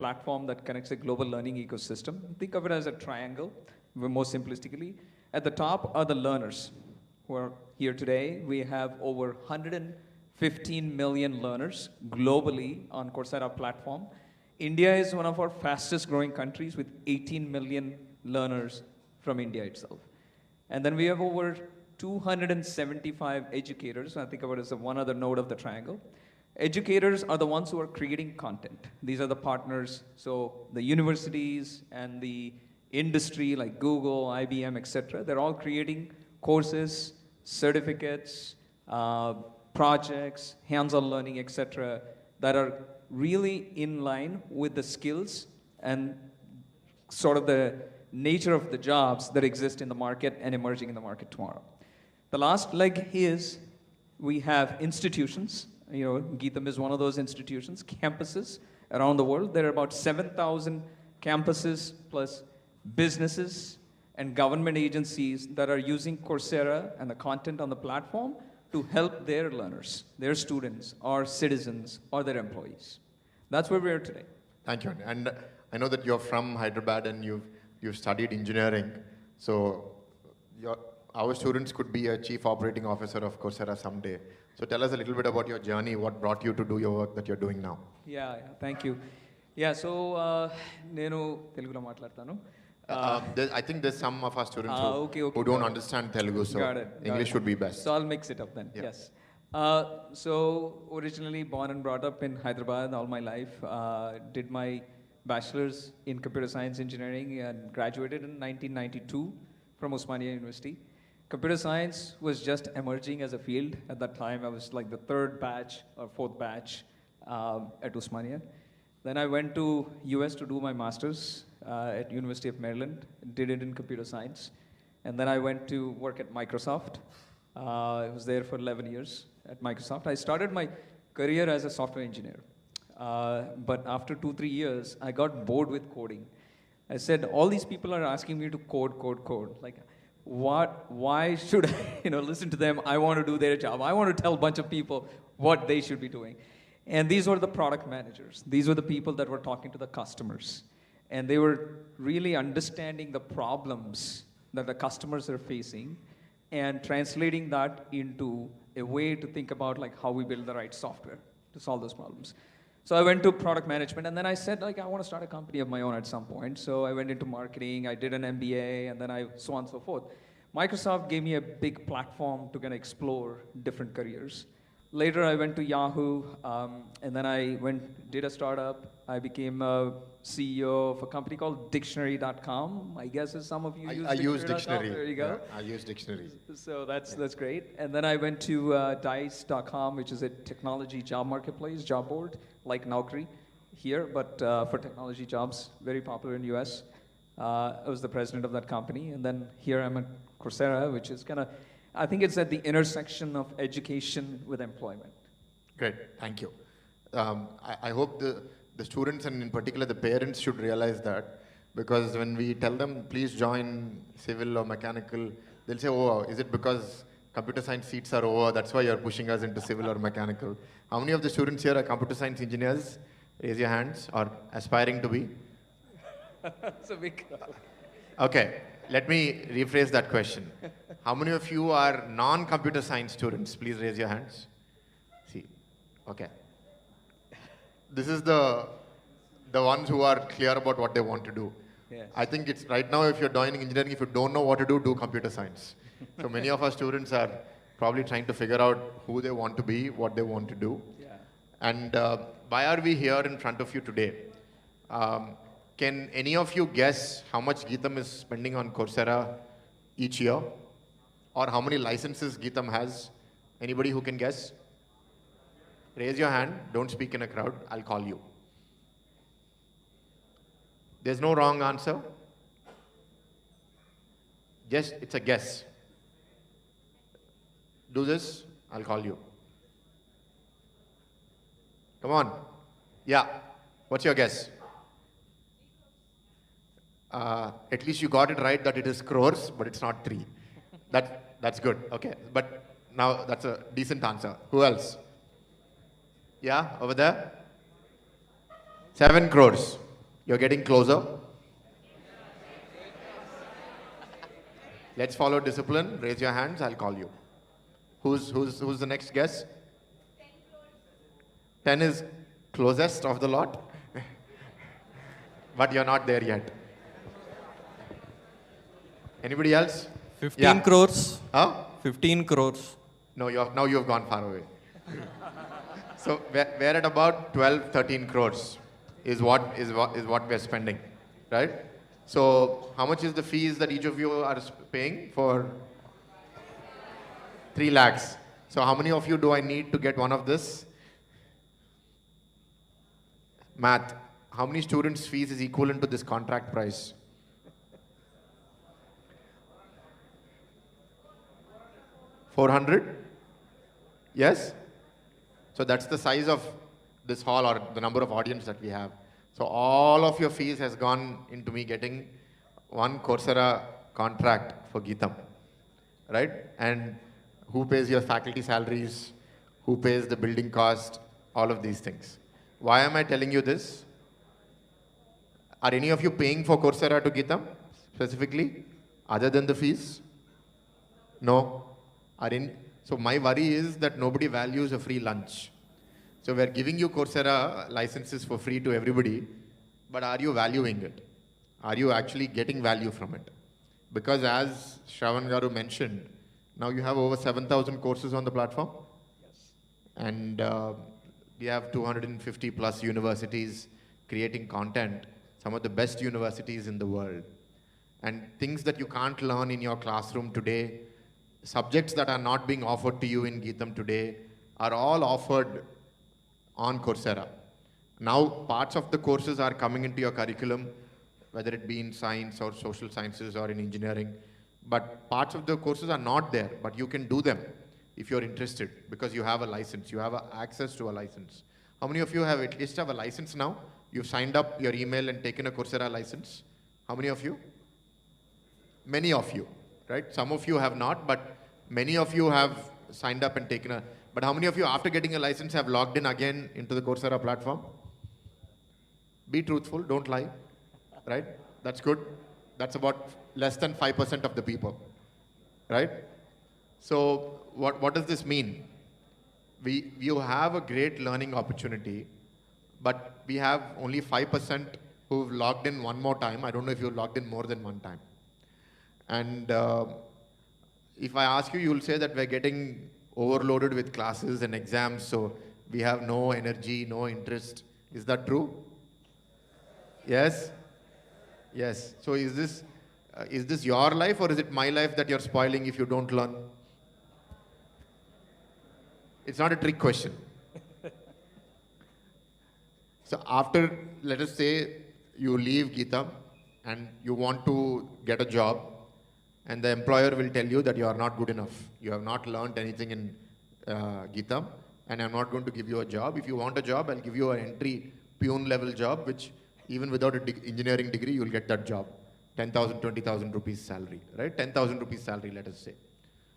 platform that connects a global learning ecosystem. Think of it as a triangle, more simplistically. At the top are the learners who are here today. We have over 115 million learners globally on Coursera platform. India is one of our fastest growing countries with 18 million learners from India itself. And then we have over 275 educators. I think of it as one other node of the triangle. Educators are the ones who are creating content. These are the partners. So the universities and the industry like Google, IBM, etc. They're all creating courses, certificates, projects, hands-on learning, etc. that are really in line with the skills and sort of the nature of the jobs that exist in the market and emerging in the market tomorrow. The last leg is we have institutions. You know, GITAM is one of those institutions, campuses around the world. There are about 7,000 campuses plus businesses and government agencies that are using Coursera and the content on the platform to help their learners, their students, or citizens, or their employees. That's where we are today. Thank you. And I know that you're from Hyderabad and you've studied engineering. So our students could be a chief operating officer of Coursera someday. So tell us a little bit about your journey, what brought you to do your work that you're doing now. Yeah, thank you. Yeah, so nenu Telugulo maatladtanu. I think there's some of our students who don't understand Telugu, so English should be best. So I'll mix it up then, yes. So originally born and brought up in Hyderabad all my life. Did my bachelor's in computer science engineering and graduated in 1992 from Osmania University. Computer science was just emerging as a field. At that time, I was like the third batch or fourth batch at Osmania. Then I went to US to do my master's at University of Maryland, did it in computer science. And then I went to work at Microsoft. I was there for 11 years at Microsoft. I started my career as a software engineer. But after 2-3 years, I got bored with coding. I said, all these people are asking me to code. Like, why should I listen to them? I want to do their job. I want to tell a bunch of people what they should be doing. And these were the product managers. These were the people that were talking to the customers. And they were really understanding the problems that the customers are facing and translating that into a way to think about like how we build the right software to solve those problems. So I went to product management, and then I said, like, I want to start a company of my own at some point. So I went into marketing, I did an MBA, and then so on and so forth. Microsoft gave me a big platform to kind of explore different careers. Later, I went to Yahoo, and then I did a startup. I became a CEO of a company called Dictionary.com. I guess as some of you use Dictionary. There you go. Yeah, I use Dictionary. So that's great. And then I went to Dice.com, which is a technology job marketplace, job board, like Naukri here, but for technology jobs, very popular in US. I was the president of that company. And then here I'm at Coursera, which is kind of, I think it's at the intersection of education with employment. Great, thank you. I hope the students and in particular the parents should realize that, because when we tell them, please join civil or mechanical, they'll say, oh, is it because computer science seats are over, that's why you're pushing us into civil or mechanical? How many of the students here are computer science engineers? Raise your hands, or aspiring to be? That's a big crowd. Okay, let me rephrase that question. How many of you are non-computer science students? Please raise your hands. See, okay. This is the ones who are clear about what they want to do. Yes. I think it's right now, if you're joining engineering, if you don't know what to do computer science. So many of our students are probably trying to figure out who they want to be, what they want to do. Yeah. And why are we here in front of you today? Can any of you guess how much GITAM is spending on Coursera each year? Or how many licenses GITAM has? Anybody who can guess? Raise your hand, don't speak in a crowd, I'll call you. There's no wrong answer. Just, it's a guess. Do this, I'll call you. Come on. Yeah, what's your guess? At least you got it right that it is crores, but it's not 3. That's good, okay. But now that's a decent answer. Who else? Yeah, over there? 7 crores. You're getting closer. Let's follow discipline. Raise your hands. I'll call you. Who's the next guess? 10 is closest of the lot. But you're not there yet. Anybody else? 15 crores. Huh? 15 crores. No, now you've gone far away. So we're at about 12, 13 crores is what we're spending, right? So how much is the fees that each of you are paying for? 3 lakhs. So how many of you do I need to get one of this? Math. How many students' fees is equivalent to this contract price? 400? Yes? So that's the size of this hall or the number of audience that we have. So all of your fees has gone into me getting one Coursera contract for GITAM, right? And who pays your faculty salaries? Who pays the building cost? All of these things. Why am I telling you this? Are any of you paying for Coursera to GITAM specifically, other than the fees? No. So my worry is that nobody values a free lunch. So we're giving you Coursera licenses for free to everybody, but are you valuing it? Are you actually getting value from it? Because as Shravan Garu mentioned, now you have over 7,000 courses on the platform. Yes. And we have 250 plus universities creating content, some of the best universities in the world. And things that you can't learn in your classroom today, subjects that are not being offered to you in GITAM today, are all offered on Coursera. Now parts of the courses are coming into your curriculum, whether it be in science or social sciences or in engineering, but parts of the courses are not there, but you can do them if you're interested because you have a license, you have access to a license. How many of you have at least have a license now? You've signed up your email and taken a Coursera license. How many of you? Many of you, right? Some of you have not, but many of you have signed up and taken a, but how many of you after getting a license have logged in again into the Coursera platform? Be truthful, don't lie, right? That's good. That's about less than 5% of the people, right? So what does this mean? You have a great learning opportunity, but we have only 5% who've logged in one more time. I don't know if you've logged in more than one time. And if I ask you, you'll say that we're getting overloaded with classes and exams, so we have no energy, no interest. Is that true? Yes? Yes. So is this your life or is it my life that you're spoiling if you don't learn? It's not a trick question. So after, let us say, you leave GITAM and you want to get a job, and the employer will tell you that you are not good enough. You have not learned anything in GITAM, and I'm not going to give you a job. If you want a job, I'll give you an entry peon level job, which even without an engineering degree, you'll get that job. 10,000, 20,000 rupees salary, right? 10,000 rupees salary, let us say.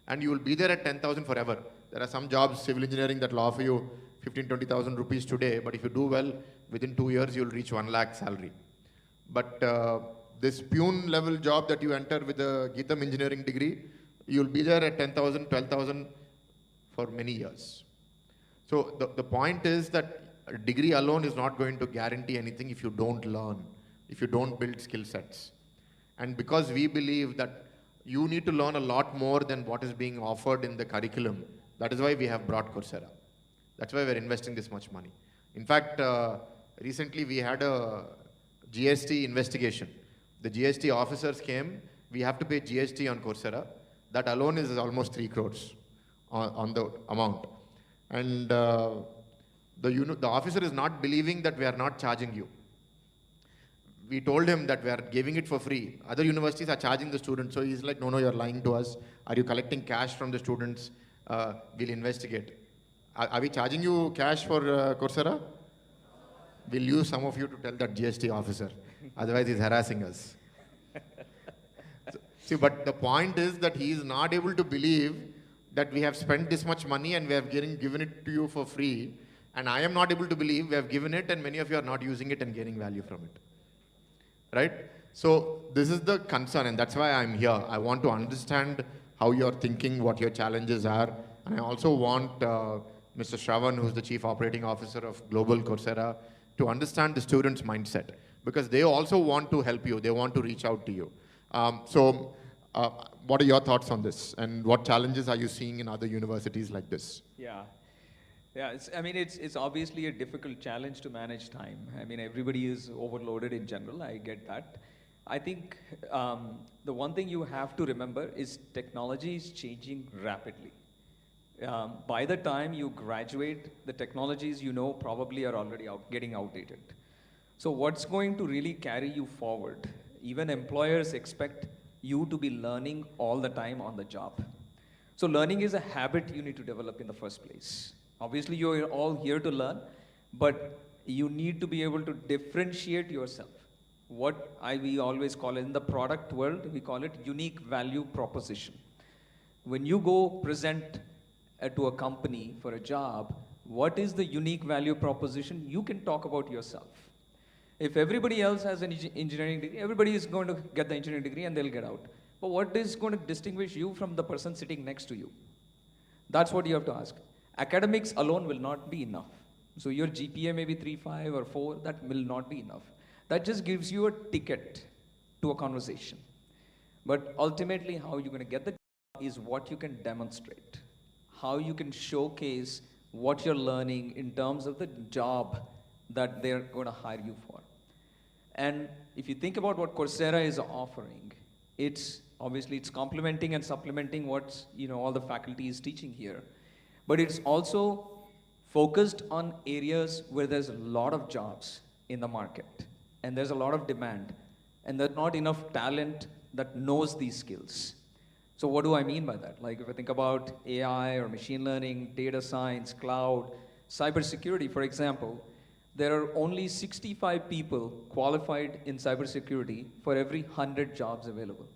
And you will be there at 10,000 forever. There are some jobs, civil engineering, that will offer you 15, 20,000 rupees today, but if you do well, within 2 years, you'll reach 1 lakh salary. But this peon level job that you enter with a GITAM engineering degree, you'll be there at 10,000, 12,000 for many years. So the point is that a degree alone is not going to guarantee anything if you don't learn, if you don't build skill sets. And because we believe that you need to learn a lot more than what is being offered in the curriculum, that is why we have brought Coursera. That's why we're investing this much money. In fact, recently we had a GST investigation. The GST officers came, we have to pay GST on Coursera. That alone is almost 3 crores on the amount. And the officer is not believing that we are not charging you. We told him that we are giving it for free. Other universities are charging the students. So he's like, no, you're lying to us. Are you collecting cash from the students? We'll investigate. Are we charging you cash for Coursera? We'll use some of you to tell that GST officer. Otherwise, he's harassing us. See, but the point is that he is not able to believe that we have spent this much money and we have given it to you for free. And I am not able to believe we have given it and many of you are not using it and gaining value from it. right? So this is the concern, and that's why I'm here. I want to understand how you're thinking, what your challenges are, and I also want Mr. Shravan, who's the Chief Operating Officer of Global Coursera, to understand the student's mindset, because they also want to help you. They want to reach out to you. What are your thoughts on this, and what challenges are you seeing in other universities like this? Yeah. Yeah, it's obviously a difficult challenge to manage time. I mean, everybody is overloaded in general. I get that. I think the one thing you have to remember is technology is changing rapidly. By the time you graduate, the technologies you know probably are already getting outdated. So what's going to really carry you forward? Even employers expect you to be learning all the time on the job. So learning is a habit you need to develop in the first place. Obviously, you're all here to learn, but you need to be able to differentiate yourself. We always call it in the product world, we call it unique value proposition. When you go present to a company for a job, what is the unique value proposition? You can talk about yourself. If everybody else has an engineering degree, everybody is going to get the engineering degree and they'll get out. But what is going to distinguish you from the person sitting next to you? That's what you have to ask. Academics alone will not be enough. So your GPA may be 3.5 or 4, that will not be enough. That just gives you a ticket to a conversation. But ultimately, how you're going to get the job is what you can demonstrate. How you can showcase what you're learning in terms of the job that they're going to hire you for. And if you think about what Coursera is offering, it's complementing and supplementing what all the faculty is teaching here. But it's also focused on areas where there's a lot of jobs in the market, and there's a lot of demand, and there's not enough talent that knows these skills. So what do I mean by that? Like if I think about AI or machine learning, data science, cloud, cybersecurity, for example, there are only 65 people qualified in cybersecurity for every 100 jobs available.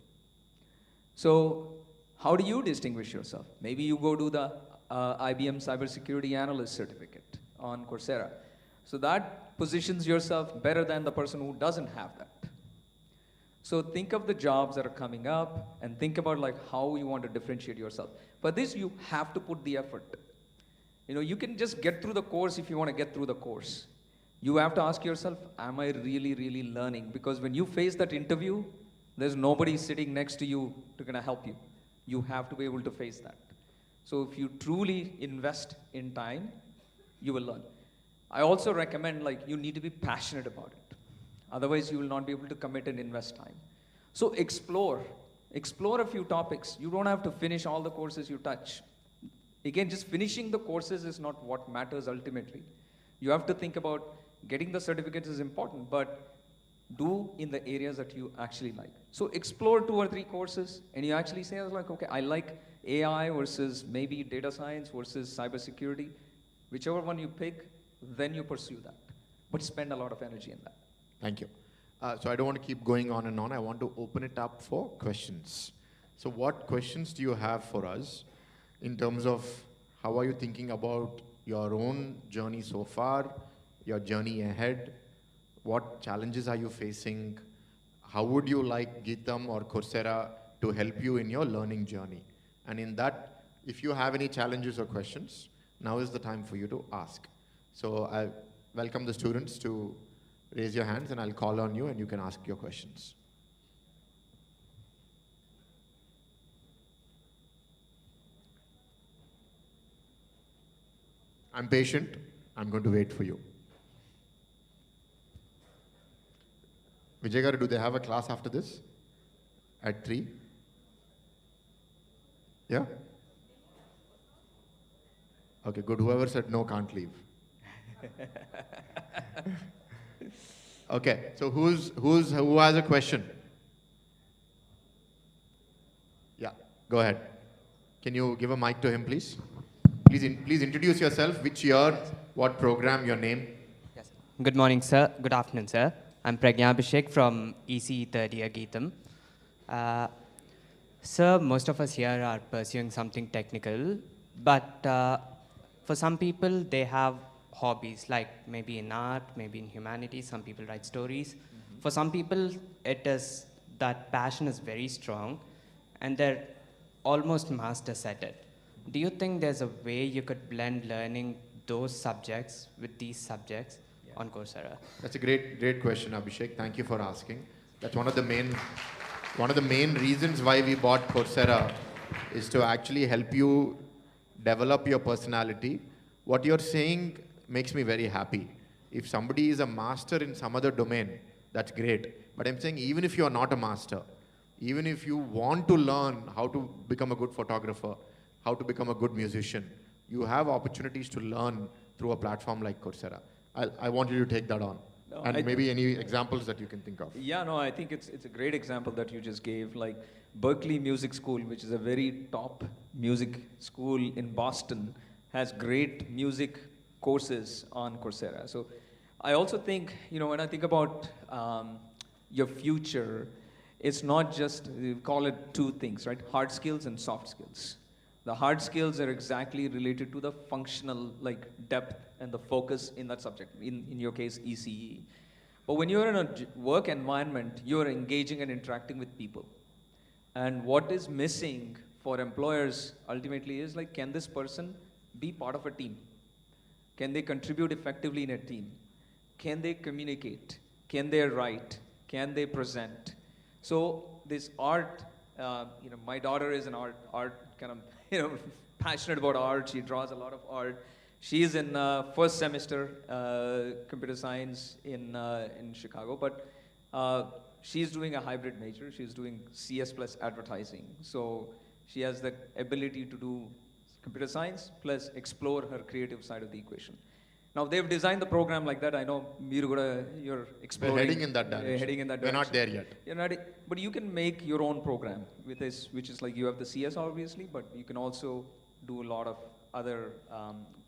So how do you distinguish yourself? Maybe you go do the IBM Cybersecurity Analyst certificate on Coursera. So that positions yourself better than the person who doesn't have that. So think of the jobs that are coming up and think about like how you want to differentiate yourself. For this, you have to put the effort. You can just get through the course if you want to get through the course. You have to ask yourself, am I really, really learning? Because when you face that interview, there's nobody sitting next to you to kind of help you. You have to be able to face that. So if you truly invest in time, you will learn. I also recommend you need to be passionate about it. Otherwise, you will not be able to commit and invest time. So explore a few topics. You don't have to finish all the courses you touch. Again, just finishing the courses is not what matters ultimately. You have to think about getting the certificates is important, but do in the areas that you actually like. So explore 2 or 3 courses, and you actually say, okay, I like AI versus maybe data science versus cybersecurity. Whichever one you pick, then you pursue that. But spend a lot of energy in that. Thank you. So I don't want to keep going on and on. I want to open it up for questions. So what questions do you have for us in terms of how are you thinking about your own journey so far, your journey ahead? What challenges are you facing? How would you like GITAM or Coursera to help you in your learning journey? And in that, if you have any challenges or questions, now is the time for you to ask. So I welcome the students to raise your hands and I'll call on you and you can ask your questions. I'm patient. I'm going to wait for you. Vijay garu, do they have a class after this? At 3? Yeah? Okay, good. Whoever said no can't leave. Okay, so who has a question? Yeah, go ahead. Can you give a mic to him, please? Please introduce yourself, which year, what program, your name. Yes. Good morning, sir. Good afternoon, sir. I'm Pragyabhishek from EC third year GITAM. Sir, most of us here are pursuing something technical, but for some people, they have hobbies, like maybe in art, maybe in humanities. Some people write stories. for some people, it is that passion is very strong, and they're almost masters at it. Do you think there's a way you could blend learning those subjects with these subjects on Coursera? That's a great question, Abhishek. Thank you for asking. That's one of the main reasons why we bought Coursera is to actually help you develop your personality. What you're saying makes me very happy. If somebody is a master in some other domain, that's great. But I'm saying even if you're not a master, even if you want to learn how to become a good photographer, how to become a good musician, you have opportunities to learn through a platform like Coursera. I want you to take that on. No, And maybe any examples that you can think of. Yeah, no, I think it's a great example that you just gave. Like Berkeley Music School, which is a very top music school in Boston, has great music courses on Coursera. So I also think, when I think about your future, it's not just, we call it two things, right? Hard skills and soft skills. The hard skills are exactly related to the functional depth and the focus in that subject, in your case, ECE. But when you're in a work environment, you're engaging and interacting with people. And what is missing for employers ultimately is can this person be part of a team? Can they contribute effectively in a team? Can they communicate? Can they write? Can they present? So this art, my daughter is an art kind of, passionate about art. She draws a lot of art. She's in first semester computer science in Chicago, but she's doing a hybrid major. She's doing CS plus advertising. So she has the ability to do computer science plus explore her creative side of the equation. Now they've designed the program like that. I know you're exploring. We're heading in that direction. Heading in that We're direction. not there yet. You're not, but you can make your own program with this, which is you have the CS obviously, but you can also do a lot of other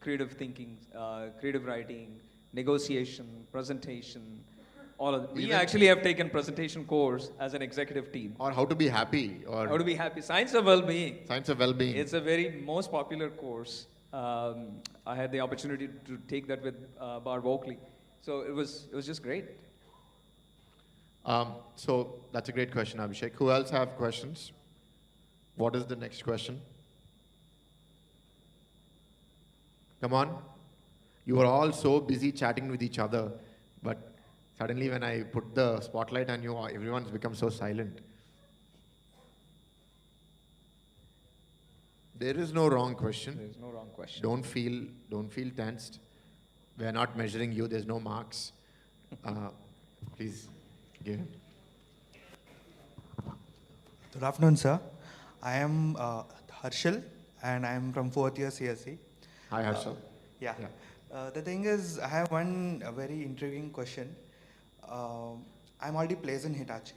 creative thinking, creative writing, negotiation, presentation, all of. We actually have taken presentation course as an executive team. Or how to be happy. Or How to be happy. Science of well-being. Science of well-being. It's a very most popular course. I had the opportunity to take that with Barb Oakley. So it was just great. So that's a great question, Abhishek. Who else have questions? What is the next question? Come on. You are all so busy chatting with each other, but suddenly when I put the spotlight on you, everyone's become so silent. There is no wrong question. There is no wrong question. Don't feel tensed. We are not measuring you. There's no marks. Please give him. Good afternoon, sir. I am Harshal, and I am from 4th year CSE. Hi, Harshal. Yeah. The thing is, I have one very intriguing question. I'm already placed in Hitachi.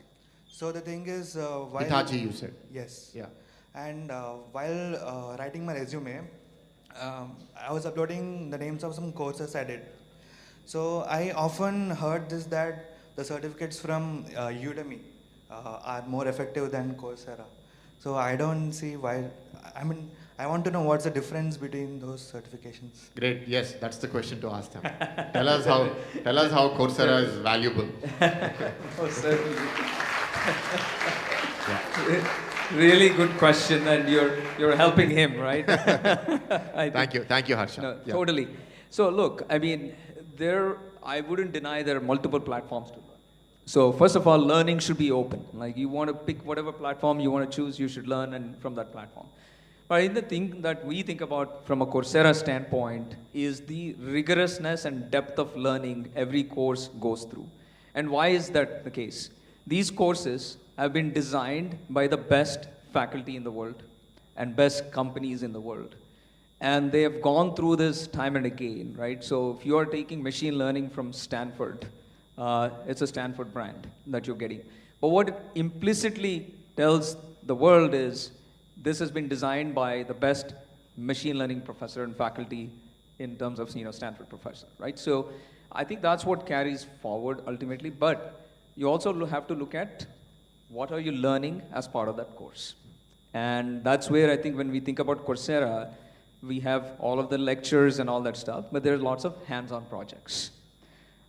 So the thing is, while Hitachi, you said. Yes. Yeah. And while writing my resume, I was uploading the names of some courses I did. So I often heard this, that the certificates from Udemy are more effective than Coursera. So I don't see why. I want to know what's the difference between those certifications. Great. Yes, that's the question to ask them. Tell us how Coursera is valuable. Oh, certainly. Really good question, and you're helping him, right? Thank you, Harsha. No, Yeah. Totally. So look, I wouldn't deny there are multiple platforms to learn. So first of all, learning should be open. You want to pick whatever platform you want to choose, you should learn and from that platform. But the thing that we think about from a Coursera standpoint is the rigorousness and depth of learning every course goes through. And why is that the case? These courses have been designed by the best faculty in the world and best companies in the world. And they have gone through this time and again, right? So if you are taking machine learning from Stanford, it's a Stanford brand that you're getting. But what it implicitly tells the world is this has been designed by the best machine learning professor and faculty in terms of Stanford professor, right? So I think that's what carries forward ultimately. But you also have to look at what are you learning as part of that course. And that's where I think when we think about Coursera, we have all of the lectures and all that stuff, but there's lots of hands-on projects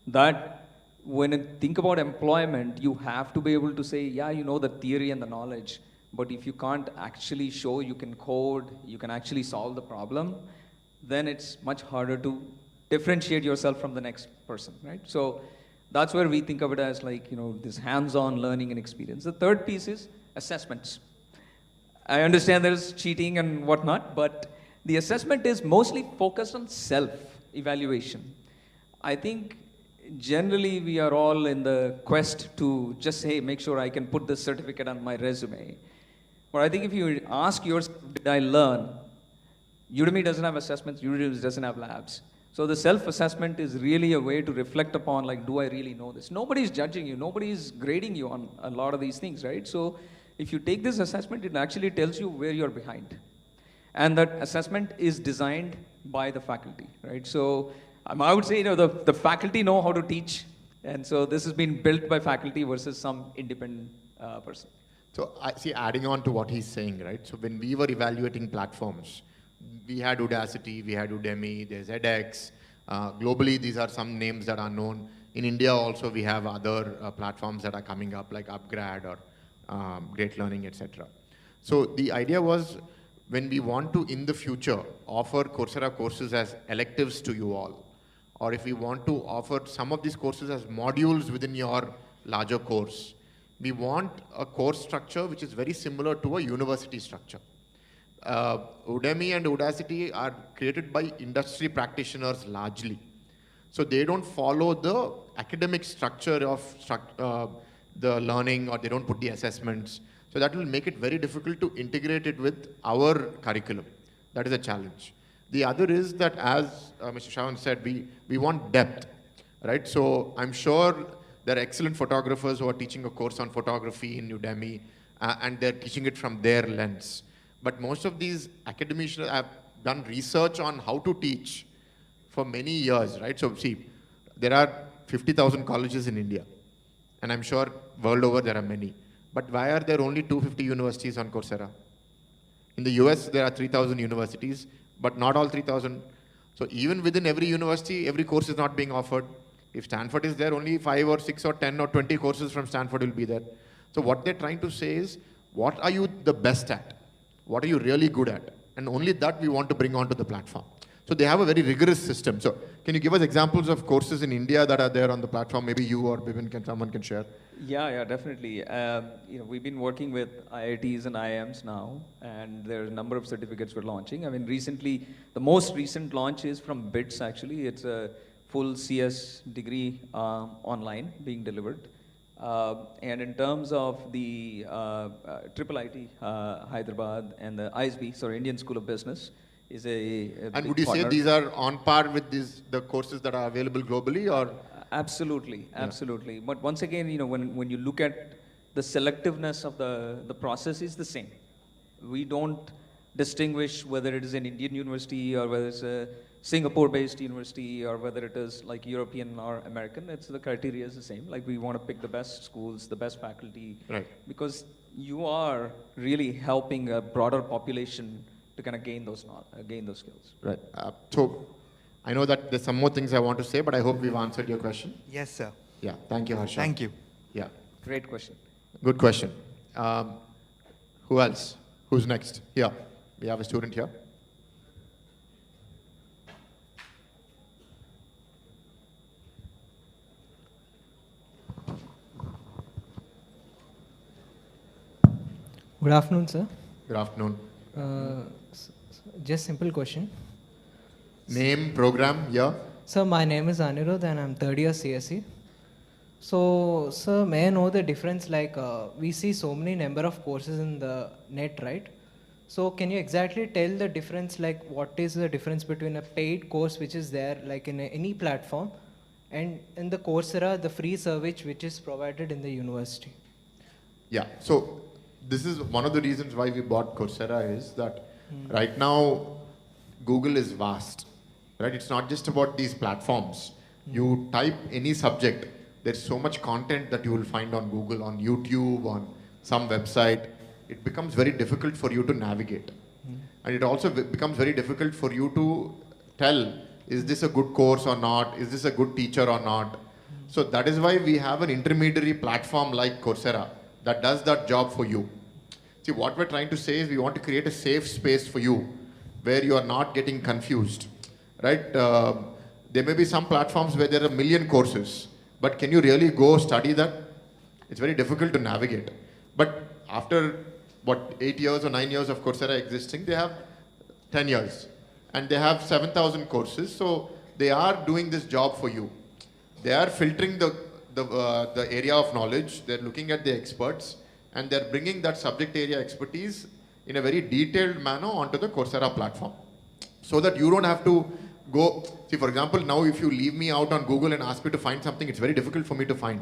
that when you think about employment, you have to be able to say, yeah, you know the theory and the knowledge, but if you can't actually show you can code, you can actually solve the problem, then it's much harder to differentiate yourself from the next person, right? So that's where we think of it as like, you know, this hands-on learning and experience. The third piece is assessments. I understand there's cheating and whatnot, but the assessment is mostly focused on self-evaluation. I think generally we are all in the quest to just say, make sure I can put this certificate on my resume. But I think if you ask yourself, did I learn? Udemy doesn't have assessments, Udemy doesn't have labs. So the self-assessment is really a way to reflect upon, like, do I really know this? Nobody's judging you, nobody's grading you on a lot of these things, right? So if you take this assessment, it actually tells you where you're behind. And that assessment is designed by the faculty, right? So I would say, you know, the faculty know how to teach. And so this has been built by faculty versus some independent person. So I see, adding on to what he's saying, right? So when we were evaluating platforms, we had Udacity, we had Udemy, there's edX. Globally, these are some names that are known. In India also, we have other platforms that are coming up like Upgrad or Great Learning, etc. So the idea was, when we want to, in the future, offer Coursera courses as electives to you all, or if we want to offer some of these courses as modules within your larger course, we want a course structure which is very similar to a university structure. Udemy and Udacity are created by industry practitioners largely. So they don't follow the academic structure of the learning, or they don't put the assessments. So that will make it very difficult to integrate it with our curriculum. That is a challenge. The other is that, as Mr. Shravan said, we want depth, right? So I'm sure there are excellent photographers who are teaching a course on photography in Udemy, and they're teaching it from their lens. But most of these academicians have done research on how to teach for many years, right? So see, there are 50,000 colleges in India, and I'm sure world over there are many. But why are there only 250 universities on Coursera? In the US, there are 3,000 universities, but not all 3,000. So even within every university, every course is not being offered. If Stanford is there, only 5 or 6 or 10 or 20 courses from Stanford will be there. So what they're trying to say is, what are you the best at? What are you really good at? And only that we want to bring onto the platform. So they have a very rigorous system. So can you give us examples of courses in India that are there on the platform? Maybe you or Bipin, someone can share. Yeah, definitely. You know, we've been working with IITs and IIMs now, and there are a number of certificates we're launching. I mean, recently, the most recent launch is from BITS, actually. It's a full CS degree online being delivered. And in terms of the Triple IT Hyderabad and the ISB, sorry, Indian School of Business, is a and would you partner. say these are on par with the courses that are available globally, or? Absolutely, absolutely. Yeah. But once again, you know, when you look at the selectiveness of the process is the same. We don't distinguish whether it is an Indian university or whether it's a Singapore-based university or whether it is like European or American. It's the criteria is the same. Like, we want to pick the best schools, the best faculty, right? Because you are really helping a broader population to kind of gain those skills. Right. So I know that there's some more things I want to say, but I hope we've answered your question. Yes, sir. Yeah. Thank you, Harsha. Thank you. Yeah. Great question. Good question. Who else? Who's next? Here. We have a student here. Good afternoon, sir. Good afternoon. Just simple question. Name, program, yeah. Sir, my name is Anirudh and I'm third year CSE. So, sir, may I know the difference? Like, we see so many number of courses in the net, right? So, can you exactly tell the difference? Like, what is the difference between a paid course which is there, like in any platform, and in the Coursera, the free service which is provided in the university? Yeah. So, this is one of the reasons why we bought Coursera is that right now Google is vast, right? It's not just about these platforms. You type any subject, there's so much content that you will find on Google, on YouTube, on some website. It becomes very difficult for you to navigate. And it also becomes very difficult for you to tell, is this a good course or not? Is this a good teacher or not? So that is why we have an intermediary platform like Coursera that does that job for you. See, what we're trying to say is we want to create a safe space for you where you are not getting confused, right? There may be some platforms where there are a million courses, but can you really go study that? It's very difficult to navigate. But after, 8 years or 9 years of Coursera existing, they have 10 years. And they have 7,000 courses, so they are doing this job for you. They are filtering the area of knowledge, they're looking at the experts, and they're bringing that subject area expertise in a very detailed manner onto the Coursera platform. So that you don't have to go, see for example, now if you leave me out on Google and ask me to find something, it's very difficult for me to find.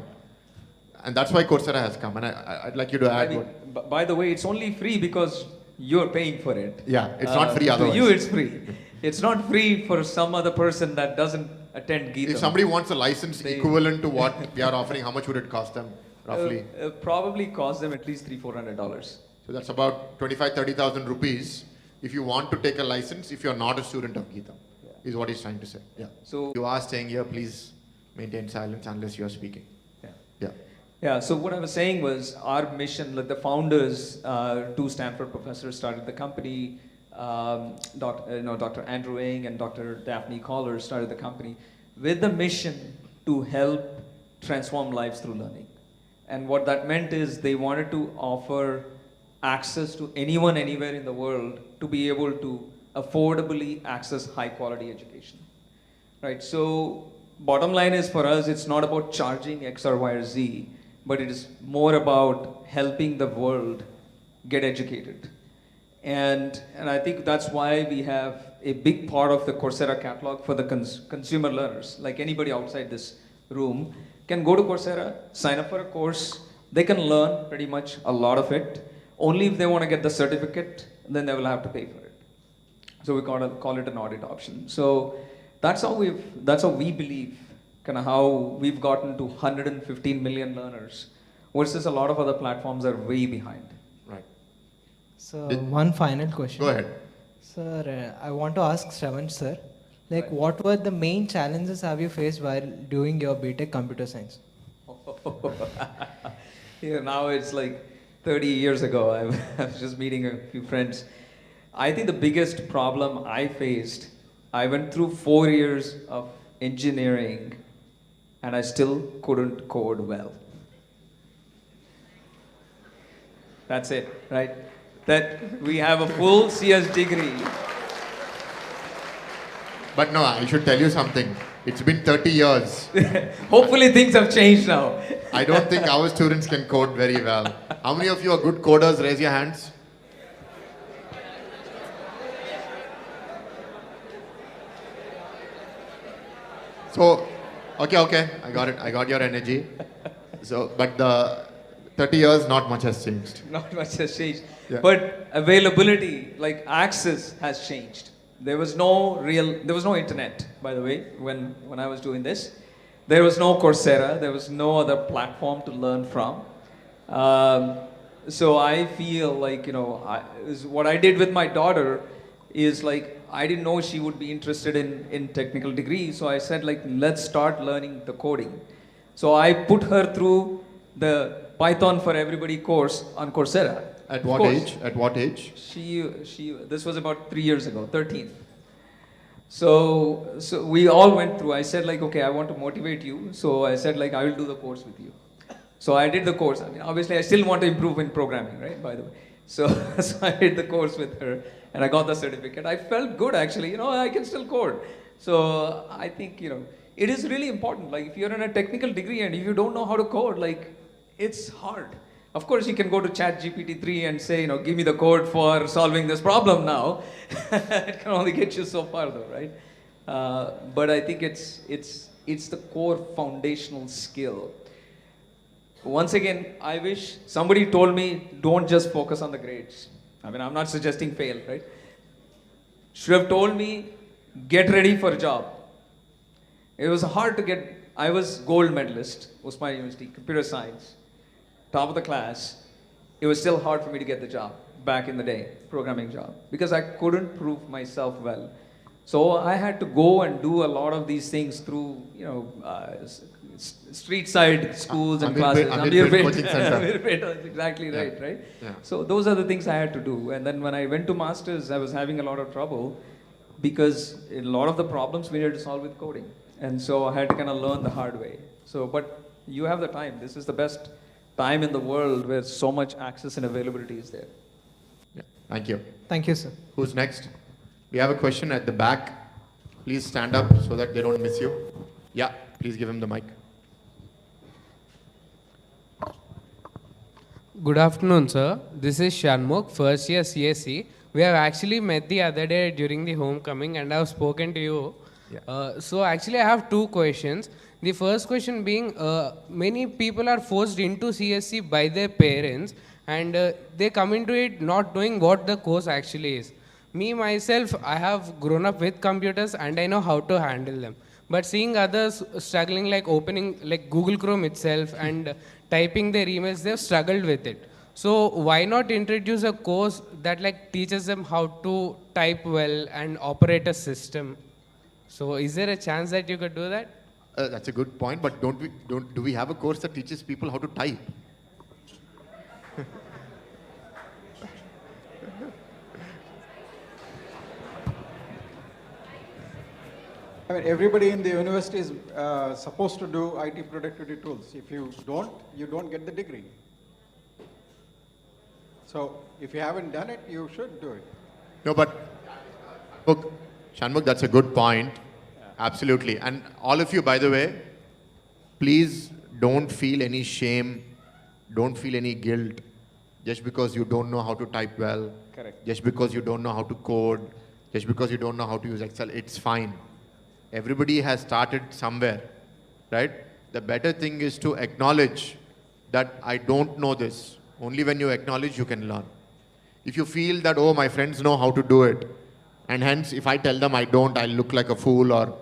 And that's why Coursera has come, and I'd like you to add what. By the way, it's only free because you're paying for it. Yeah, it's not free otherwise. To you, it's free. It's not free for some other person that doesn't attend GITAM. If somebody wants a license equivalent to what we are offering, how much would it cost them, roughly? Probably cost them at least $300-400. So that's about 25,000-30,000 rupees if you want to take a license if you're not a student of GITAM, is what he's trying to say. Yeah. So you are staying here, please maintain silence unless you're speaking. Yeah. Yeah, so what I was saying was our mission, like the founders, two Stanford professors started the company, Dr. Andrew Ng and Dr. Daphne Collar started the company with the mission to help transform lives through learning. And what that meant is they wanted to offer access to anyone, anywhere in the world to be able to affordably access high quality education, right? So bottom line is for us, it's not about charging X or Y or Z, but it is more about helping the world get educated. And I think that's why we have a big part of the Coursera catalog for the consumer learners, like anybody outside this room can go to Coursera, sign up for a course, they can learn pretty much a lot of it. Only if they want to get the certificate, then they will have to pay for it. So we call it an audit option. So that's how we believe kind of how we've gotten to 115 million learners versus a lot of other platforms are way behind. Right. So one final question. Go ahead. Sir, I want to ask Shravan sir, like what were the main challenges have you faced while doing your BTech Computer Science? Now it's like 30 years ago. I was just meeting a few friends. I think the biggest problem I faced, I went through 4 years of engineering and I still couldn't code well. That's it, right? That we have a full CS degree. But no, I should tell you something. It's been 30 years. Hopefully things have changed now. I don't think our students can code very well. How many of you are good coders? Raise your hands. So, okay, I got it. I got your energy. So, but the 30 years, not much has changed. Not much has changed. Yeah. But availability, like access has changed. There was no internet, by the way, when I was doing this. There was no Coursera, there was no other platform to learn from. So I feel like, what I did with my daughter is like, I didn't know she would be interested in technical degrees. So I said like, let's start learning the coding. So I put her through the Python for Everybody course on Coursera. At what age? At what age? This was about 3 years ago, 13. So we all went through. I said like, okay, I want to motivate you. So I said like, I will do the course with you. So I did the course. I mean, obviously I still want to improve in programming, right? By the way. So I did the course with her and I got the certificate. I felt good actually, I can still code. So I think, it is really important. Like if you're in a technical degree and if you don't know how to code, like it's hard. Of course, you can go to ChatGPT-3 and say, give me the code for solving this problem now. It can only get you so far though, right? But I think it's the core foundational skill. Once again, I wish somebody told me, don't just focus on the grades. I mean, I'm not suggesting fail, right? Should have told me, get ready for a job. It was hard to get, I was gold medalist, Usmania University, computer science. Top of the class, it was still hard for me to get the job back in the day, programming job, because I couldn't prove myself well. So I had to go and do a lot of these things through, you know, street side schools and classes. Amirpet coaching center. Amirpet, that's exactly Yeah. right, right? Yeah. So those are the things I had to do. And then when I went to masters, I was having a lot of trouble because a lot of the problems we needed to solve with coding. And so I had to kind of learn the hard way. So, but you have the time. This is the best time in the world where so much access and availability is there. Yeah. Thank you. Thank you, sir. Who's next? We have a question at the back. Please stand up so that they don't miss you. Yeah, please give him the mic. Good afternoon, sir. This is Shanmugh, first year CSE. We have actually met the other day during the homecoming and I have spoken to you. Yeah. So actually I have two questions. The first question being, many people are forced into CSE by their parents and they come into it not knowing what the course actually is. Me, myself, I have grown up with computers and I know how to handle them. But seeing others struggling like opening like Google Chrome itself and typing their emails, they've struggled with it. So why not introduce a course that like teaches them how to type well and operate a system? So is there a chance that you could do that? That's a good point, but do we have a course that teaches people how to type? I mean, everybody in the university is supposed to do IT productivity tools. If you don't, you don't get the degree. So if you haven't done it, you should do it. No, but look, Shanmugh, that's a good point. Absolutely. And all of you, by the way, please don't feel any shame, don't feel any guilt just because you don't know how to type well, Correct. just because you don't know how to code, just because you don't know how to use Excel. It's fine. Everybody has started somewhere, right? The better thing is to acknowledge that I don't know this. Only when you acknowledge, you can learn. If you feel that, oh, my friends know how to do it, and hence if I tell them I don't, I'll look like a fool or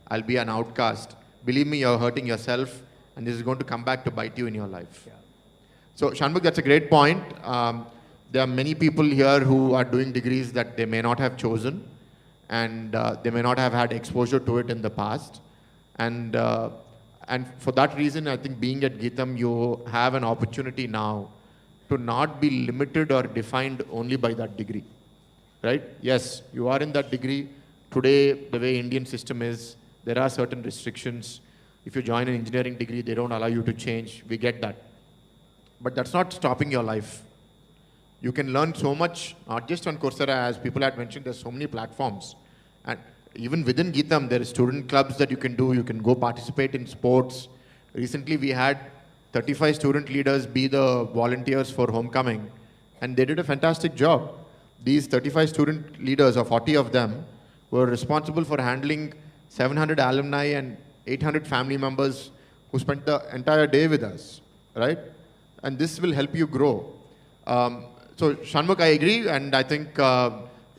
I'll be an outcast. Believe me, you're hurting yourself and this is going to come back to bite you in your life. Yeah. So Shanmugh, that's a great point. There are many people here who are doing degrees that they may not have chosen and they may not have had exposure to it in the past. And for that reason, I think being at GITAM, you have an opportunity now to not be limited or defined only by that degree, right? Yes, you are in that degree. Today, the way Indian system is, there are certain restrictions. If you join an engineering degree, they don't allow you to change. We get that. But that's not stopping your life. You can learn so much, not just on Coursera, as people had mentioned, there's so many platforms. And even within GITAM, there are student clubs that you can do. You can go participate in sports. Recently, we had 35 student leaders be the volunteers for homecoming. And they did a fantastic job. These 35 student leaders, or 40 of them, were responsible for handling 700 alumni and 800 family members who spent the entire day with us, right? And this will help you grow. So Shanmugh, I agree, and I think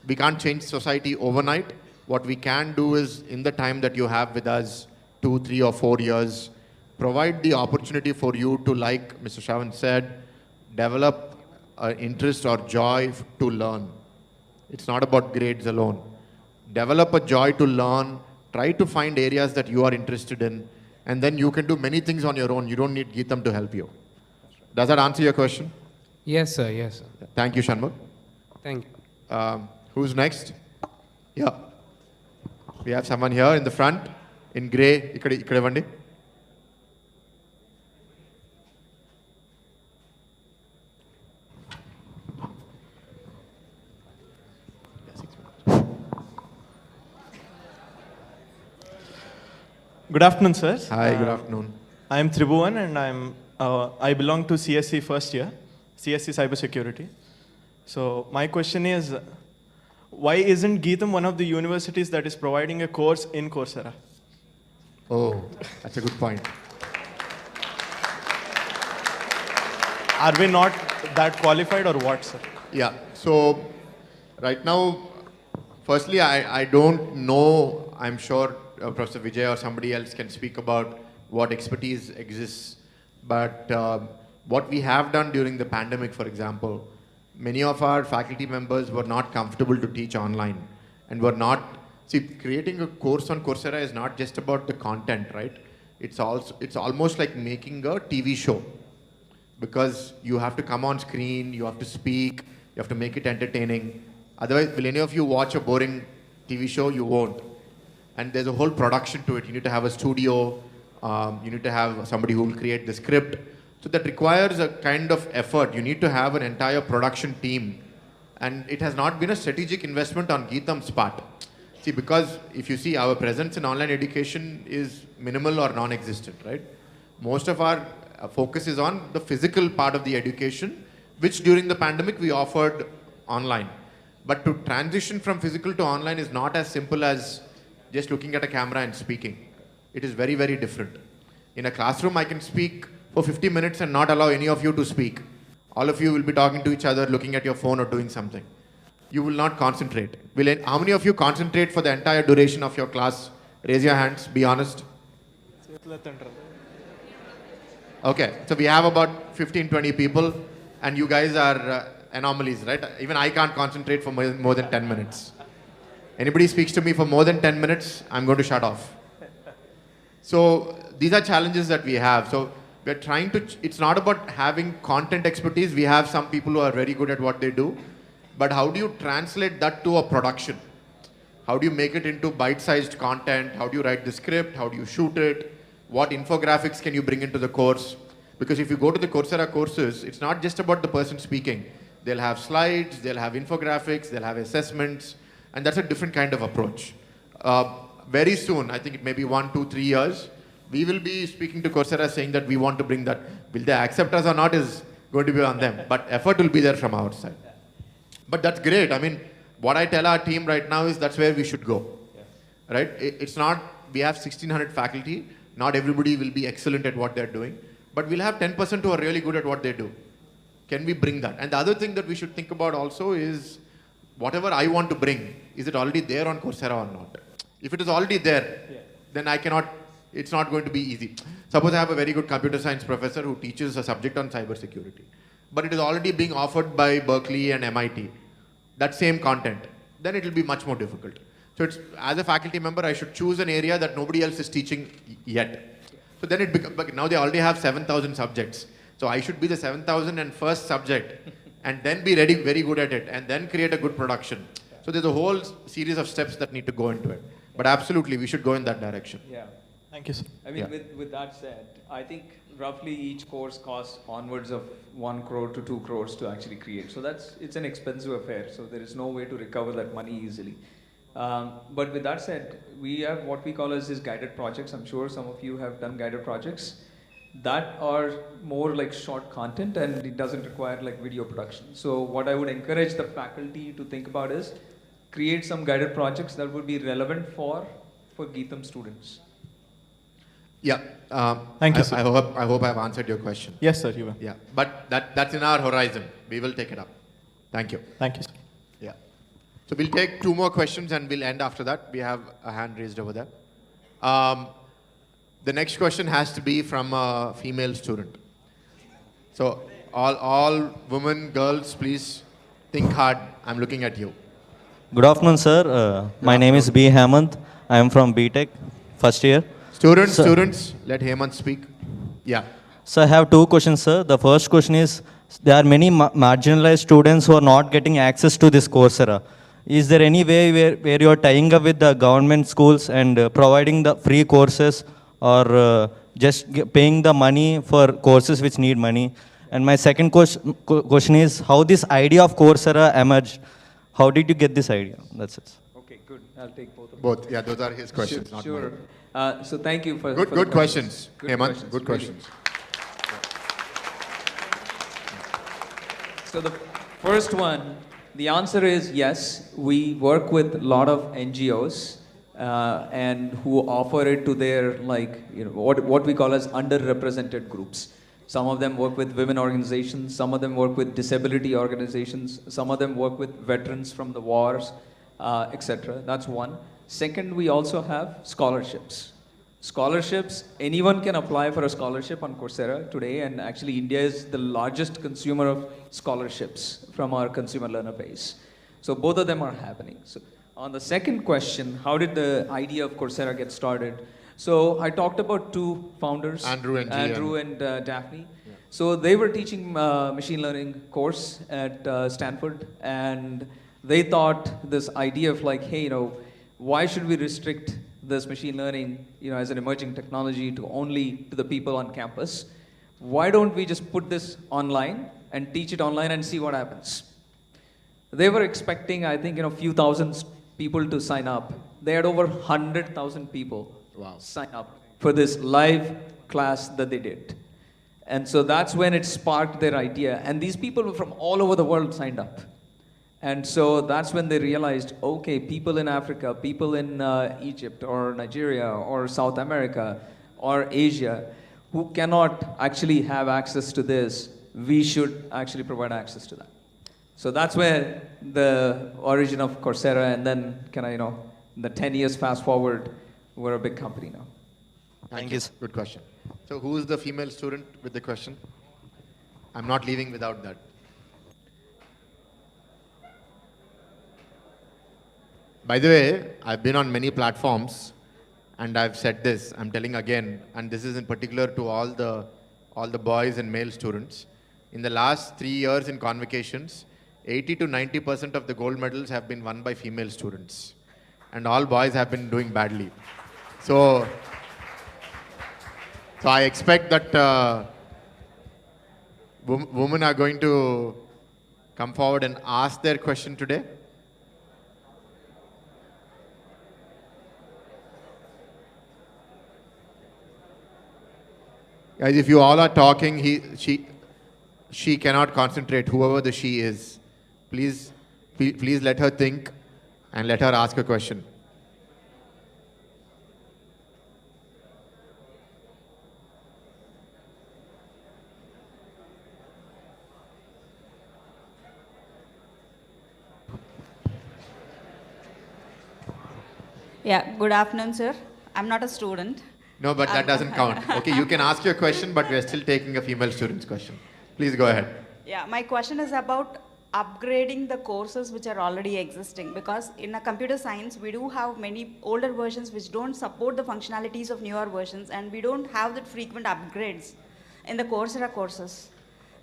we can't change society overnight. What we can do is, in the time that you have with us, 2, 3, or 4 years, provide the opportunity for you to, like Mr. Shravan said, develop an interest or joy to learn. It's not about grades alone. Develop a joy to learn, try to find areas that you are interested in, and then you can do many things on your own. You don't need GITAM to help you. Does that answer your question? Yes, sir. Yes, sir. Thank you, Shanmugh. Thank you. Who's next? Yeah. We have someone here in the front, in grey. Ikkade vandi. Good afternoon, sir. Hi, good afternoon. I am Tribhuvan and I belong to CSE first year, CSE Cybersecurity. So my question is, why isn't GITAM one of the universities that is providing a course in Coursera? Oh, that's a good point. Are we not that qualified or what, sir? Yeah, so right now, firstly, I don't know, I'm sure Professor Vijay or somebody else can speak about what expertise exists. But what we have done during the pandemic, for example, many of our faculty members were not comfortable to teach online and were not See, creating a course on Coursera is not just about the content, right? It's almost like making a TV show, because you have to come on screen, you have to speak, you have to make it entertaining. Otherwise, will any of you watch a boring TV show? You won't. And there's a whole production to it. You need to have a studio, you need to have somebody who will create the script. So that requires a kind of effort. You need to have an entire production team. And it has not been a strategic investment on GITAM's part. See, because if you see, our presence in online education is minimal or non-existent, right? Most of our focus is on the physical part of the education, which during the pandemic we offered online. But to transition from physical to online is not as simple as just looking at a camera and speaking. It is very, very different. In a classroom, I can speak for 50 minutes and not allow any of you to speak. All of you will be talking to each other, looking at your phone or doing something. You will not concentrate. How many of you concentrate for the entire duration of your class? Raise your hands, be honest. Okay, so we have about 15, 20 people, and you guys are anomalies, right? Even I can't concentrate for more than 10 minutes. Anybody speaks to me for more than 10 minutes, I'm going to shut off. So these are challenges that we have. So we're trying to, it's not about having content expertise. We have some people who are very good at what they do. But how do you translate that to a production? How do you make it into bite-sized content? How do you write the script? How do you shoot it? What infographics can you bring into the course? Because if you go to the Coursera courses, it's not just about the person speaking. They'll have slides, they'll have infographics, they'll have assessments, and that's a different kind of approach. Very soon, I think it may be 1, 2, 3 years, we will be speaking to Coursera saying that we want to bring that. Will they accept us or not is going to be on them, but effort will be there from our side. But that's great. I mean, what I tell our team right now is that's where we should go, right? It's not, we have 1,600 faculty. Not everybody will be excellent at what they're doing, but we'll have 10% who are really good at what they do. Can we bring that? And the other thing that we should think about also is whatever I want to bring, is it already there on Coursera or not? If it is already there, then I cannot, it's not going to be easy. Suppose I have a very good computer science professor who teaches a subject on cybersecurity, but it is already being offered by Berkeley and MIT, that same content, then it will be much more difficult. So it's, as a faculty member, I should choose an area that nobody else is teaching yet. So then it becomes, but now they already have 7,000 subjects. So I should be the 7,001st subject and then be ready, very good at it, and then create a good production. So there's a whole series of steps that need to go into it. But absolutely, we should go in that direction. Yeah. Thank you, sir. I mean, with that said, I think roughly each course costs onwards of 1 crore to 2 crores to actually create. So it's an expensive affair. So there is no way to recover that money easily. But with that said, we have what we call as guided projects. I'm sure some of you have done guided projects that are more like short content, and it doesn't require like video production. So what I would encourage the faculty to think about is create some guided projects that would be relevant for GITAM students. Yeah. Thank you, sir. I hope I've answered your question. Yes, sir, you were. Yeah, but that's in our horizon. We will take it up. Thank you. Thank you, sir. Yeah. So we'll take 2 more questions and we'll end after that. We have a hand raised over there. The next question has to be from a female student. So all women, girls, please think hard. I'm looking at you. Good afternoon, sir. My name is B. Hemant. I am from BTech, first year. Students, let Hemant speak. Yeah. So I have 2 questions, sir. The first question is, there are many marginalized students who are not getting access to this Coursera. Is there any way where you are tying up with the government schools and providing the free courses, or just paying the money for courses which need money? And my second question is, how this idea of Coursera emerged? How did you get this idea? That's it. Okay, good. I'll take both of them. Both. Yeah, those are his questions, not Sure. mine. So thank you for Good the questions. Good Hemant, questions, good really. questions. So the first one, the answer is yes. We work with a lot of NGOs and who offer it to their what we call as underrepresented groups. Some of them work with women organizations. Some of them work with disability organizations. Some of them work with veterans from the wars, etc. That's one. Second, we also have scholarships. Scholarships, anyone can apply for a scholarship on Coursera today, and actually India is the largest consumer of scholarships from our consumer learner base. So both of them are happening. So On the second question, how did the idea of Coursera get started? So I talked about two founders, Andrew and Daphne. So they were teaching machine learning course at Stanford, and they thought this idea of like, hey, why should we restrict this machine learning, as an emerging technology to only to the people on campus? Why don't we just put this online and teach it online and see what happens? They were expecting, I think, a few thousand people to sign up. They had over 100,000 people sign up for this live class that they did. And so that's when it sparked their idea. And these people from all over the world signed up. And so that's when they realized, okay, people in Africa, people in Egypt or Nigeria or South America or Asia who cannot actually have access to this, we should actually provide access to that. So that's where the origin of Coursera, and then the 10 years fast forward, we're a big company now. Thank you. Good question. So who is the female student with the question? I'm not leaving without that. By the way, I've been on many platforms and I've said this, I'm telling again, and this is in particular to all the boys and male students. In the last 3 years in convocations, 80 to 90% of the gold medals have been won by female students. And all boys have been doing badly. So I expect that women are going to come forward and ask their question today. Guys, if you all are talking, she cannot concentrate, whoever the she is. Please let her think and let her ask a question. Yeah, good afternoon, sir. I'm not a student. No, but that doesn't count. Okay, you can ask your question, but we're still taking a female student's question. Please go ahead. Yeah, my question is about upgrading the courses which are already existing, because in a computer science, we do have many older versions which don't support the functionalities of newer versions, and we don't have that frequent upgrades in the Coursera courses.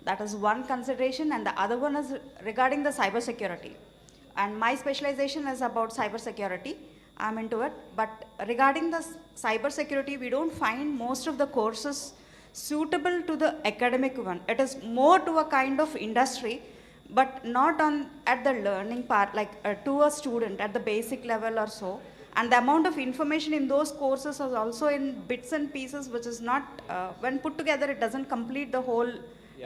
That is one consideration, and the other one is regarding the cybersecurity. And my specialization is about cybersecurity. I'm into it, but regarding the cybersecurity, we don't find most of the courses suitable to the academic one. It is more to a kind of industry, but not at the learning part, like to a student at the basic level or so. And the amount of information in those courses is also in bits and pieces, which is not, when put together, it doesn't complete the whole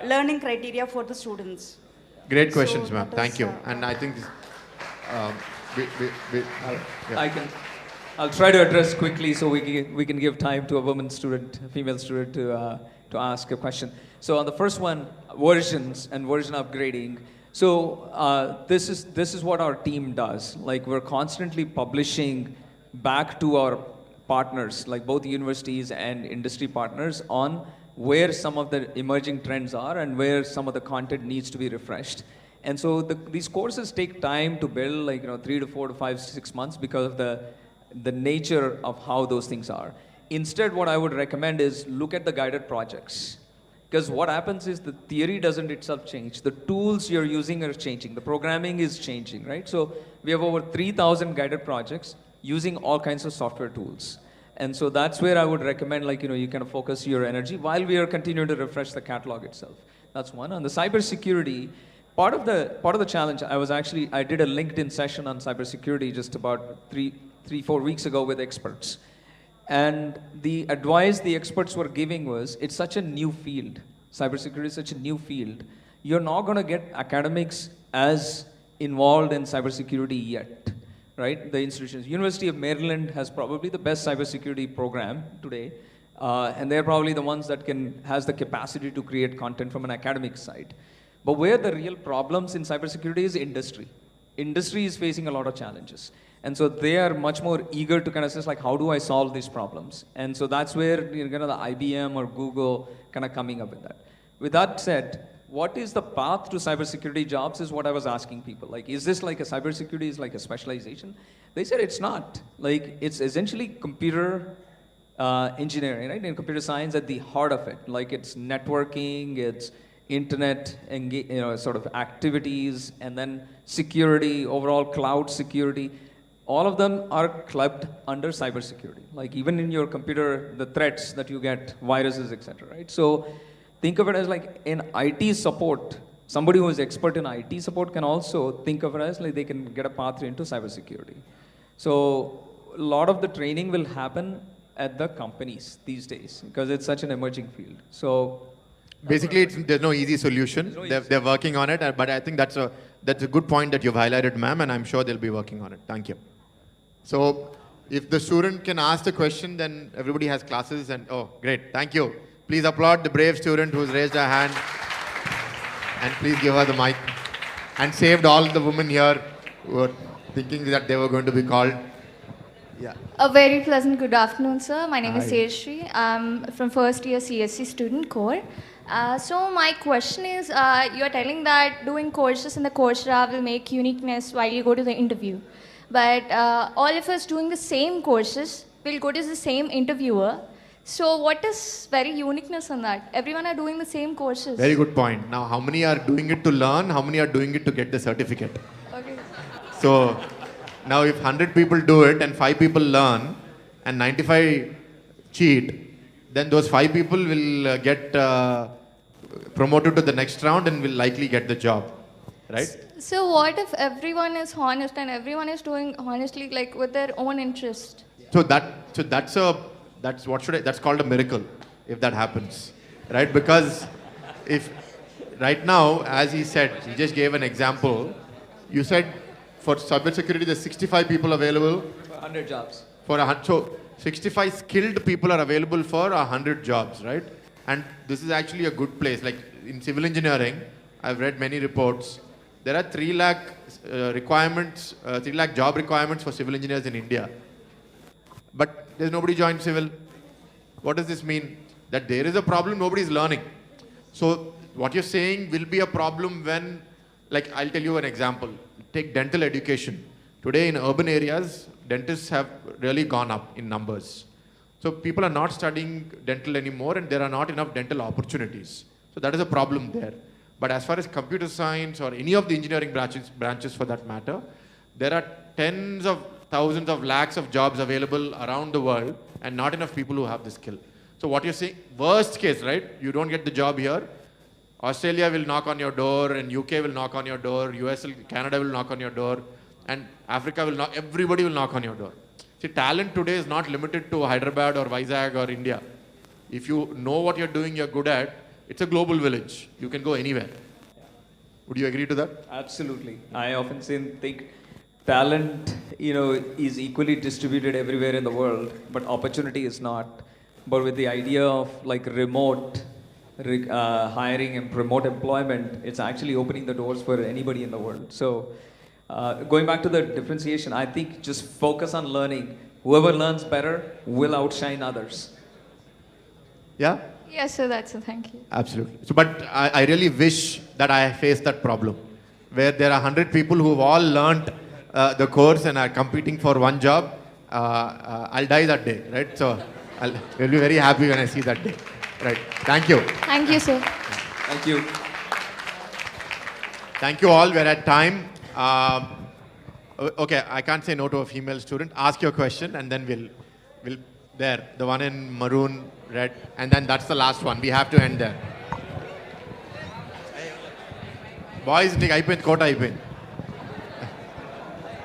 learning criteria for the students. Great questions, ma'am. Thank you. And I think I'll try to address quickly so we can give time to a female student to ask a question. So on the first one, versions and version upgrading. So this is what our team does. Like, we're constantly publishing back to our partners, like both universities and industry partners, on where some of the emerging trends are and where some of the content needs to be refreshed. And so these courses take time to build, like 3 to 4 to 5, 6 months, because of the nature of how those things are. Instead, what I would recommend is look at the guided projects. Because what happens is the theory doesn't itself change. The tools you're using are changing. The programming is changing, right? So we have over 3,000 guided projects using all kinds of software tools. And so that's where I would recommend, you kind of focus your energy while we are continuing to refresh the catalog itself. That's one. On the cybersecurity, part of the challenge, I did a LinkedIn session on cybersecurity just about 3-4 weeks ago with experts. And the advice the experts were giving was, it's such a new field. Cybersecurity is such a new field. You're not going to get academics as involved in cybersecurity yet, right? The institutions. University of Maryland has probably the best cybersecurity program today. And they're probably the ones that has the capacity to create content from an academic side. But where the real problems in cybersecurity is industry. Industry is facing a lot of challenges. And so they are much more eager to kind of say, like, how do I solve these problems? And so that's where the IBM or Google kind of coming up with that. With that said, what is the path to cybersecurity jobs is what I was asking people. Like, is this like a cybersecurity is like a specialization? They said it's not. Like, it's essentially computer engineering, right? And computer science at the heart of it. Like, it's networking, it's internet, sort of activities, and then security, overall cloud security. All of them are clubbed under cybersecurity. Like, even in your computer, the threats that you get, viruses, etc. Right? So think of it as like in IT support. Somebody who is expert in IT support can also think of it as like they can get a pathway into cybersecurity. So a lot of the training will happen at the companies these days because it's such an emerging field. So basically, there's no easy solution. They're working on it, but I think that's a good point that you've highlighted, ma'am, and I'm sure they'll be working on it. Thank you. So if the student can ask the question, then everybody has classes and, oh, great, thank you. Please applaud the brave student who's raised her hand and please give her the mic and saved all the women here who were thinking that they were going to be called. Yeah. A very pleasant good afternoon, sir. My name is Hi. Sejashri. I'm from first year CSC student core. So my question is, you're telling that doing courses in the Coursera will make uniqueness while you go to the interview. But all of us doing the same courses will go to the same interviewer. So what is very uniqueness in that? Everyone are doing the same courses. Very good point. Now, how many are doing it to learn? How many are doing it to get the certificate? Okay. So now if 100 people do it and 5 people learn and 95 cheat, then those 5 people will get promoted to the next round and will likely get the job, right? So what if everyone is honest and everyone is doing honestly like with their own interest? That's called a miracle if that happens, right? Because if right now, as he said, he just gave an example. You said for cybersecurity, there's 65 people available. 100 jobs. So 65 skilled people are available for 100 jobs, right? And this is actually a good place. Like in civil engineering, I've read many reports. There are 3 lakh requirements, 3 lakh job requirements for civil engineers in India. But there's nobody joined civil. What does this mean? That there is a problem, nobody is learning. So what you're saying will be a problem when, like I'll tell you an example. Take dental education. Today in urban areas, dentists have really gone up in numbers. So people are not studying dental anymore and there are not enough dental opportunities. So that is a problem there. But as far as computer science or any of the engineering branches for that matter, there are tens of thousands of lakhs of jobs available around the world and not enough people who have the skill. So what you're saying, worst case, right? You don't get the job here. Australia will knock on your door and UK will knock on your door. Canada will knock on your door and Africa will knock, everybody will knock on your door. See, talent today is not limited to Hyderabad or Vizag or India. If you know what you're doing, you're good at, it's a global village. You can go anywhere. Would you agree to that? Absolutely. I often think talent, is equally distributed everywhere in the world, but opportunity is not. But with the idea of like remote hiring and remote employment, it's actually opening the doors for anybody in the world. So going back to the differentiation, I think just focus on learning. Whoever learns better will outshine others. Yeah? Yes, sir, that's it. Thank you. Absolutely. So, but I really wish that I faced that problem where there are 100 people who've all learned the course and are competing for one job. I'll die that day, right? So I'll be very happy when I see that day. Right. Thank you. Thank you, sir. Thank you. Thank you all. We're at time. Okay, I can't say no to a female student. Ask your question and then we'll there, the one in maroon, red, and then that's the last one. We have to end there. Boys, coat అయిపోయింది.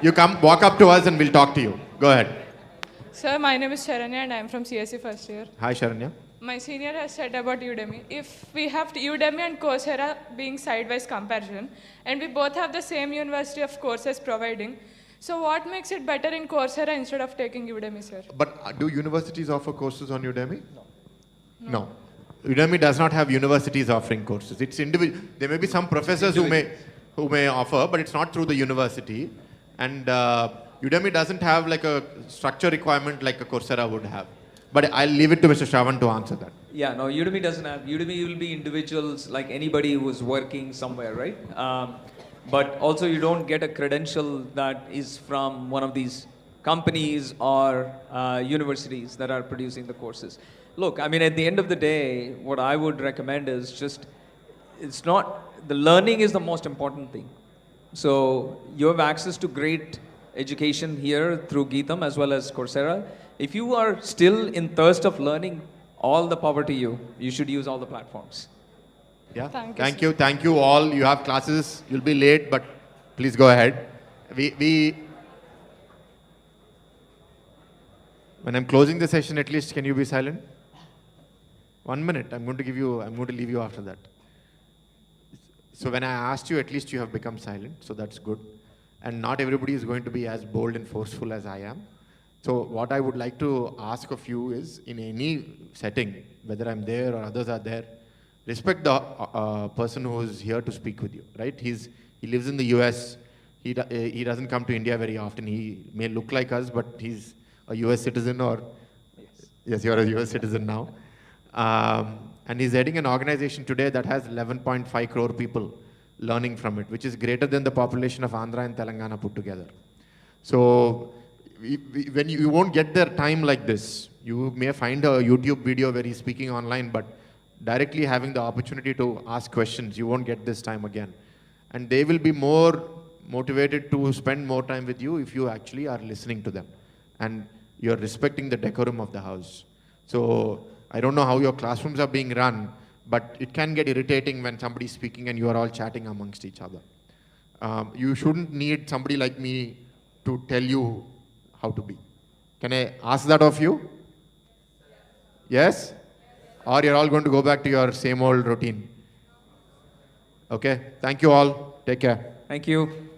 You come, walk up to us and we'll talk to you. Go ahead. Sir, my name is Sharanya and I am from CSC first year. Hi, Sharanya. My senior has said about Udemy. If we have Udemy and Coursera being side-wise comparison, and we both have the same university of courses providing, so what makes it better in Coursera instead of taking Udemy, sir? But do universities offer courses on Udemy? No. Udemy does not have universities offering courses. It's individual. There may be some professors who may offer, but it's not through the university. And Udemy doesn't have like a structure requirement like a Coursera would have. But I'll leave it to Mr. Shravan to answer that. Yeah, no, Udemy doesn't have. Udemy will be individuals like anybody who's working somewhere, right? But also you don't get a credential that is from one of these companies or universities that are producing the courses. Look, I mean, at the end of the day, what I would recommend is just, it's not, the learning is the most important thing. So you have access to great education here through GITAM as well as Coursera. If you are still in thirst of learning, all the power to you. You should use all the platforms. Yeah. Thank you. Thank you all. You have classes. You'll be late, but please go ahead. When I'm closing the session, at least can you be silent? 1 minute. I'm going to leave you after that. So when I asked you, at least you have become silent. So that's good. And not everybody is going to be as bold and forceful as I am. So what I would like to ask of you is, in any setting, whether I'm there or others are there, respect the person who is here to speak with you, right? He lives in the US. He doesn't come to India very often. He may look like us, but he's a US citizen, or yes, you're a US citizen now. And he's heading an organization today that has 11.5 crore people learning from it, which is greater than the population of Andhra and Telangana put together. So when you won't get their time like this, you may find a YouTube video where he's speaking online, but directly having the opportunity to ask questions, you won't get this time again. And they will be more motivated to spend more time with you if you actually are listening to them and you're respecting the decorum of the house. So I don't know how your classrooms are being run, but it can get irritating when somebody's speaking and you are all chatting amongst each other. You shouldn't need somebody like me to tell you how to be. Can I ask that of you? Yes? Or you're all going to go back to your same old routine? Okay. Thank you all. Take care. Thank you.